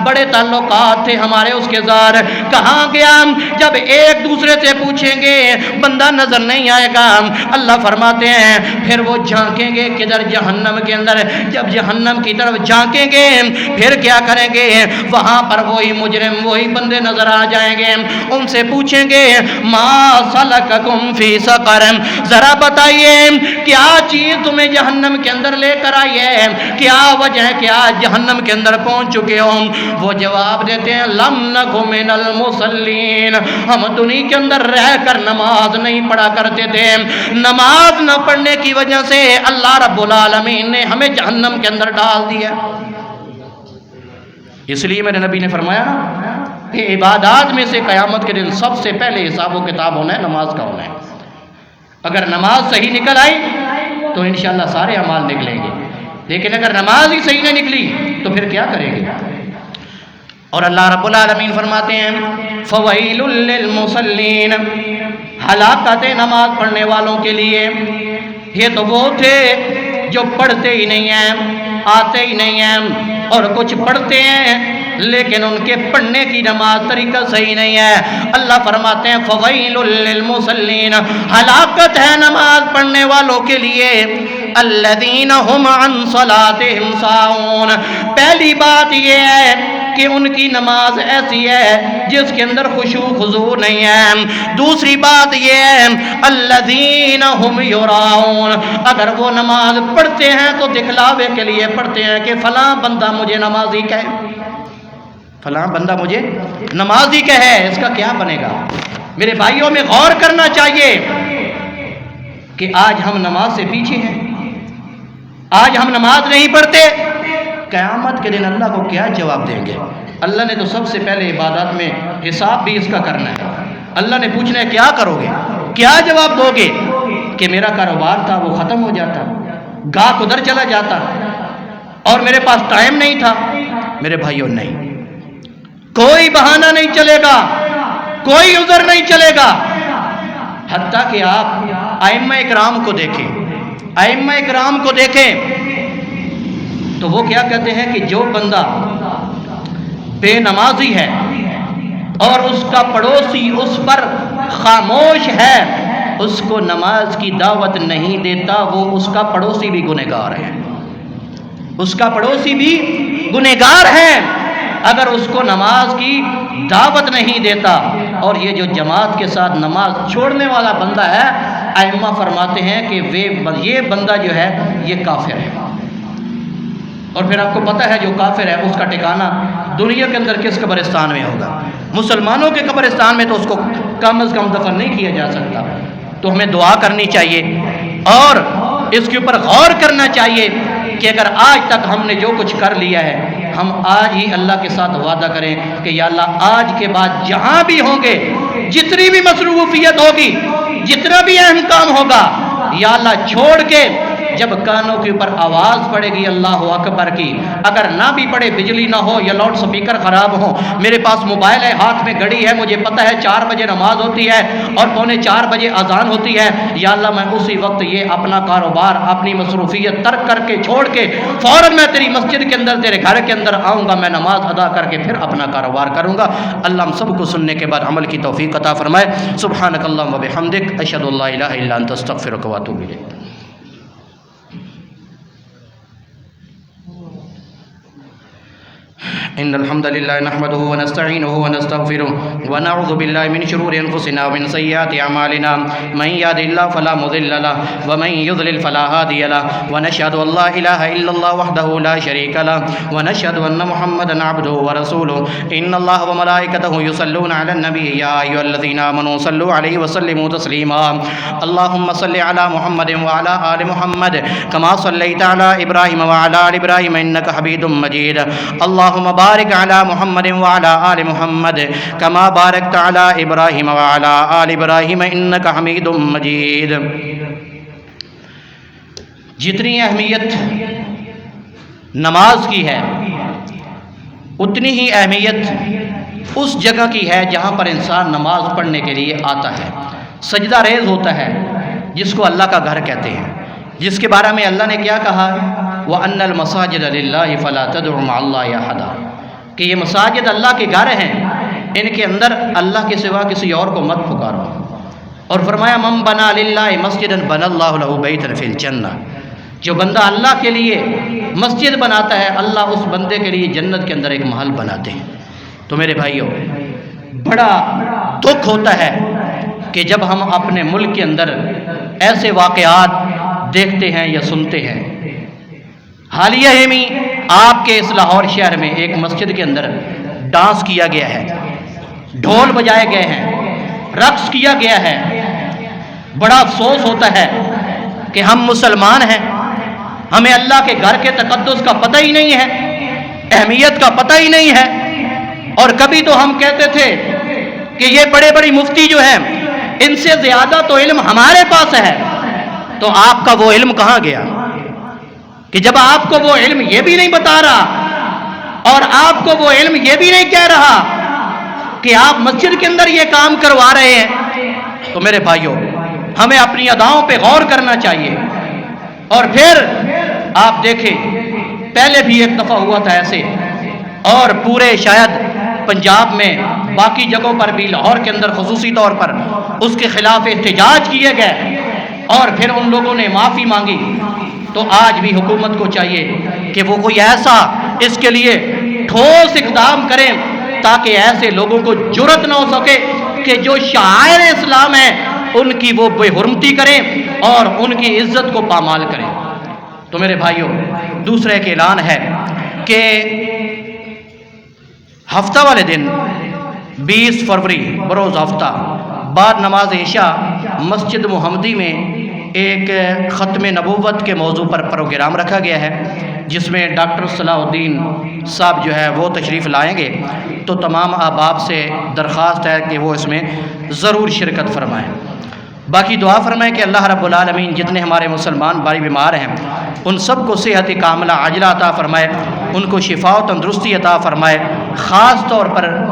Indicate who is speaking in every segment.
Speaker 1: بڑے تعلقات تھے ہمارے اس کے ساتھ، کہاں گیا؟ جب ایک دوسرے سے پوچھیں گے بندہ نظر نہیں آئے گا، اللہ فرماتے ہیں پھر وہ جھانکیں گے کدھر؟ جہنم کے اندر۔ جب جہنم کی طرف جھانکیں گے پھر کیا کریں گے؟ وہاں پر وہی مجرم، وہی بندے نظر آ جائیں گے، ان سے پوچھیں گے ما سلککم فی سقر، ذرا بتائیے کیا چیز تمہیں جہنم کے اندر لے کر آئی ہے، کیا وجہ ہے کہ آج جہنم کے اندر پہنچ چکے؟ وہ جواب دیتے ہیں لم نک من المصلین، ہم دنیا کے اندر رہ کر نماز نہیں پڑھا کرتے تھے، نماز نہ پڑھنے کی وجہ سے اللہ رب العالمین نے ہمیں جہنم کے اندر ڈال دیا۔ اس لیے میرے نبی نے فرمایا کہ عبادات میں سے قیامت کے دن سب سے پہلے حساب و کتاب ہونا ہے نماز کا ہونا ہے۔ اگر نماز صحیح نکل آئی تو انشاءاللہ سارے اعمال نکلیں گے، لیکن اگر نماز ہی صحیح نہ نکلی تو پھر کیا کریں گے؟ اور اللہ رب العالمین فرماتے ہیں فویل للمصلین، ہلاکت نماز پڑھنے والوں کے لیے۔ یہ تو وہ تھے جو پڑھتے ہی نہیں ہیں، آتے ہی نہیں ہیں، اور کچھ پڑھتے ہیں لیکن ان کے پڑھنے کی نماز طریقہ صحیح نہیں ہے۔ اللہ فرماتے ہیں فویل للمصلین، ہلاکت ہے نماز پڑھنے والوں کے لیے، الذین هم عن صلاتهم ساہون۔ پہلی بات یہ ہے کہ ان کی نماز ایسی ہے جس کے اندر خشوع خضوع نہیں ہے۔ دوسری بات یہ ہے الذین هم یراؤن، اگر وہ نماز پڑھتے ہیں تو دکھلاوے کے لیے پڑھتے ہیں کہ فلاں بندہ مجھے نمازی کہے، فلاں بندہ مجھے نمازی کہے، اس کا کیا بنے گا؟ میرے بھائیوں میں غور کرنا چاہیے کہ آج ہم نماز سے پیچھے ہیں، آج ہم نماز نہیں پڑھتے، قیامت کے دن اللہ کو کیا جواب دیں گے؟ اللہ نے تو سب سے پہلے عبادات میں حساب بھی اس کا کرنا ہے۔ اللہ نے پوچھنا ہے کیا کرو گے، کیا جواب دو گے؟ کہ میرا کاروبار تھا وہ ختم ہو جاتا، گاہک ادھر چلا جاتا، اور میرے پاس ٹائم نہیں تھا۔ میرے بھائیوں نہیں، کوئی بہانہ نہیں چلے گا، کوئی عذر نہیں چلے گا، حتیٰ کہ آپ ائمہ اکرام کو دیکھیں، ائمہ اکرام کو دیکھیں تو وہ کیا کہتے ہیں کہ جو بندہ بے نمازی ہے اور اس کا پڑوسی اس پر خاموش ہے، اس کو نماز کی دعوت نہیں دیتا، وہ اس کا پڑوسی بھی گنہگار ہے، اس کا پڑوسی بھی گنہگار ہے اگر اس کو نماز کی دعوت نہیں دیتا۔ اور یہ جو جماعت کے ساتھ نماز چھوڑنے والا بندہ ہے، ائمہ فرماتے ہیں کہ یہ بندہ جو ہے یہ کافر ہے۔ اور پھر آپ کو پتہ ہے جو کافر ہے اس کا ٹھکانہ دنیا کے اندر کس قبرستان میں ہوگا؟ مسلمانوں کے قبرستان میں تو اس کو کم از کم دفن نہیں کیا جا سکتا۔ تو ہمیں دعا کرنی چاہیے اور اس کے اوپر غور کرنا چاہیے کہ اگر آج تک ہم نے جو کچھ کر لیا ہے، ہم آج ہی اللہ کے ساتھ وعدہ کریں کہ یا اللہ آج کے بعد جہاں بھی ہوں گے، جتنی بھی مصروفیت ہوگی، جتنا بھی اہم کام ہوگا، یا اللہ چھوڑ کے جب کانوں کے اوپر آواز پڑے گی اللہ اکبر کی، اگر نہ بھی پڑے، بجلی نہ ہو یا لاؤڈ سپیکر خراب ہو، میرے پاس موبائل ہے، ہاتھ میں گھڑی ہے، مجھے پتہ ہے 4 بجے نماز ہوتی ہے اور 3:45 بجے اذان ہوتی ہے، یا اللہ میں اسی وقت یہ اپنا کاروبار، اپنی مصروفیت ترک کر کے چھوڑ کے فوراً میں تیری مسجد کے اندر، تیرے گھر کے اندر آؤں گا، میں نماز ادا کر کے پھر اپنا کاروبار کروں گا۔ اللہ ہم سب کو سننے کے بعد عمل کی توفیق عطا فرمائے۔ سبحانک اللہم و بحمدک، اشہد ان لا الہ الا انت، استغفرک و اتوب الیک۔ إن الحمد لله نحمده ونستعينه ونستغفره ونعوذ بالله من شرور أنفسنا ومن سيئات أعمالنا، من يهد الله فلا مضل له ومن يضلل فلا هادي له، ونشهد أن لا إله إلا الله وحده لا شريك له، ونشهد أن محمدا عبده ورسوله، إن الله وملائكته يصلون على النبي يا أيها الذين آمنوا صلوا عليه وسلموا تسليما، اللهم صل على محمد وعلى آل محمد كما صليت على إبراهيم وعلى آل إبراهيم إنك حميد مجيد، اللهم بارك على محمد وعلى آل محمد كما باركت على إبراهيم وعلى آل إبراهيم إنك حميد مجيد۔ جتنی اہمیت نماز کی ہے اتنی ہی اہمیت اس جگہ کی ہے جہاں پر انسان نماز پڑھنے کے لیے آتا ہے، سجدہ ریز ہوتا ہے، جس کو اللہ کا گھر کہتے ہیں، جس کے بارے میں اللہ نے کیا کہا؟ وَأَنَّ الْمَسَاجِدَ لِلَّهِ فَلَا تَدْعُوا مَعَ اللَّهِ أَحَدًا۔ کہ یہ مساجد اللہ کے گھر ہیں، ان کے اندر اللہ کے سوا کسی اور کو مت پکارو۔ اور فرمایا من بنا للہ مسجدا بنى اللہ لہ بیتا فی الجنہ، جو بندہ اللہ کے لیے مسجد بناتا ہے اللہ اس بندے کے لیے جنت کے اندر ایک محل بناتے ہیں۔ تو میرے بھائیوں، بڑا دکھ ہوتا ہے کہ جب ہم اپنے ملک کے اندر ایسے واقعات دیکھتے ہیں یا سنتے ہیں۔ حالیہ ہی میں آپ کے اس لاہور شہر میں ایک مسجد کے اندر ڈانس کیا گیا ہے، ڈھول بجائے گئے ہیں، رقص کیا گیا ہے۔ بڑا افسوس ہوتا ہے کہ ہم مسلمان ہیں، ہمیں اللہ کے گھر کے تقدس کا پتہ ہی نہیں ہے، اہمیت کا پتہ ہی نہیں ہے۔ اور کبھی تو ہم کہتے تھے کہ یہ بڑے بڑی مفتی جو ہیں ان سے زیادہ تو علم ہمارے پاس ہے، تو آپ کا وہ علم کہاں گیا کہ جب آپ کو وہ علم یہ بھی نہیں بتا رہا اور آپ کو وہ علم یہ بھی نہیں کہہ رہا کہ آپ مسجد کے اندر یہ کام کروا رہے ہیں۔ تو میرے بھائیوں، ہمیں اپنی اداؤں پہ غور کرنا چاہیے۔ اور پھر آپ دیکھیں، پہلے بھی ایک دفعہ ہوا تھا ایسے، اور پورے شاید پنجاب میں باقی جگہوں پر بھی، لاہور کے اندر خصوصی طور پر اس کے خلاف احتجاج کیے گئے اور پھر ان لوگوں نے معافی مانگی۔ تو آج بھی حکومت کو چاہیے کہ وہ کوئی ایسا اس کے لیے ٹھوس اقدام کریں تاکہ ایسے لوگوں کو جرأت نہ ہو سکے کہ جو شعائر اسلام ہیں ان کی وہ بے حرمتی کریں اور ان کی عزت کو پامال کریں۔ تو میرے بھائیوں، دوسرا ایک اعلان ہے کہ ہفتہ والے دن 20 فروری بروز ہفتہ بعد نماز عشاء مسجد محمدی میں ایک ختم نبوت کے موضوع پر پروگرام رکھا گیا ہے، جس میں ڈاکٹر صلاح الدین صاحب جو ہے وہ تشریف لائیں گے۔ تو تمام احباب سے درخواست ہے کہ وہ اس میں ضرور شرکت فرمائیں۔ باقی دعا فرمائیں کہ اللہ رب العالمین جتنے ہمارے مسلمان بھائی بیمار ہیں ان سب کو صحت کاملہ عاجلہ عطا فرمائے، ان کو شفا و تندرستی عطا فرمائے۔ خاص طور پر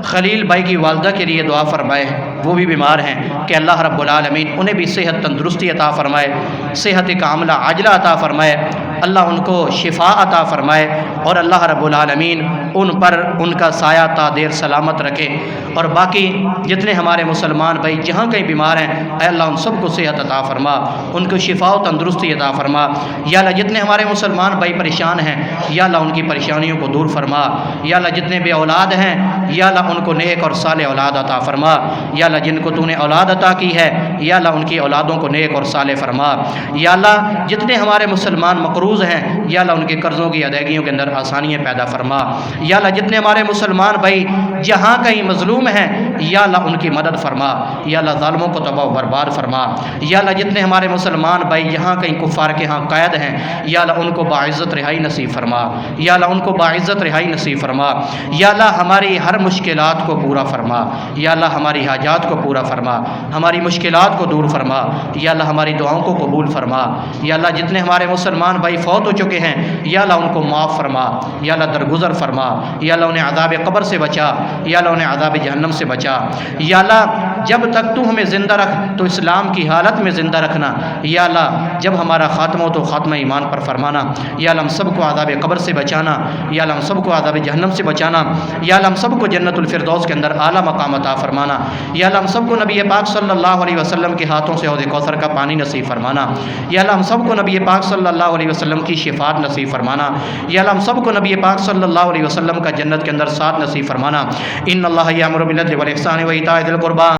Speaker 1: خلیل بھائی کی والدہ کے لیے دعا فرمائے، وہ بھی بیمار ہیں، کہ اللہ رب العالمین انہیں بھی صحت تندرستی عطا فرمائے، صحت کاملہ عاجلہ عطا فرمائے، اللہ ان کو شفا عطا فرمائے، اور اللہ رب العالمین ان پر ان کا سایہ تا دیر سلامت رکھے۔ اور باقی جتنے ہمارے مسلمان بھائی جہاں کہیں بیمار ہیں، اے اللہ ان سب کو صحت عطا فرما، ان کو شفا و تندرستی عطا فرما۔ یا اللہ جتنے ہمارے مسلمان بھائی پریشان ہیں، یا اللہ ان کی پریشانیوں کو دور فرما۔ یا اللہ جتنے بے اولاد ہیں، یا اللہ ان کو نیک اور صالح اولاد عطا فرما۔ یا اللہ جن کو تو نے اولاد عطا کی ہے، یا اللہ ان کی اولادوں کو نیک اور صالح فرما۔ یا اللہ جتنے ہمارے مسلمان مقروض ہیں، یا اللہ ان کے قرضوں کی ادائیگیوں کے اندر آسانیاں پیدا فرما۔ یا اللہ جتنے ہمارے مسلمان بھائی جہاں کہیں مظلوم ہیں، یا اللہ ان کی مدد فرما۔ یا اللہ ظالموں کو تباہ و برباد فرما۔ یا اللہ جتنے ہمارے مسلمان بھائی جہاں کہیں کفار کے ہاں قید ہیں، یا اللہ ان کو باعزت رہائی نصیب فرما۔ یا اللہ ان کو باعزت رہائی نصیب فرما۔ یا اللہ ہماری ہر مشکلات کو پورا فرما۔ یا اللہ ہماری حاجات کو پورا فرما، ہماری مشکلات کو دور فرما۔ یا اللہ ہماری دعاؤں کو قبول فرما۔ یا اللہ جتنے ہمارے مسلمان بھائی فوت ہو چکے ہیں، یا اللہ ان کو معاف فرما۔ یا اللہ درگزر فرما۔ یا اللہ انہیں عذاب قبر سے بچا۔ یا اللہ انہیں عذاب جہنم سے بچا۔ یا اللہ جب تک تو ہمیں زندہ رکھ تو اسلام کی حالت میں زندہ رکھنا۔ یا اللہ جب ہمارا خاتمہ ہو تو خاتمہ ایمان پر فرمانا۔ یا اللہ ہم سب کو عذاب قبر سے بچانا۔ یا اللہ ہم سب کو عذاب جہنم سے بچانا۔ یا اللہ ہم سب کو جنت الفردوس کے اندر اعلیٰ مقام عطا فرمانا۔ یا اللہ ہم سب کو نبی پاک صلی اللہ علیہ وسلم کے ہاتھوں سے حوض کوثر کا پانی نصیب فرمانا۔ یا اللہ ہم سب کو نبی پاک صلی اللہ علیہ وسلم کی شفاعت نصیب فرمانا۔ یا اللہ ہم سب کو نبی پاک صلی اللہ علیہ وسلم کا جنت کے اندر ساتھ نصیب فرمانا۔ ان اللہ یامر بالعدل والاحسان و ایتاء ذی القربی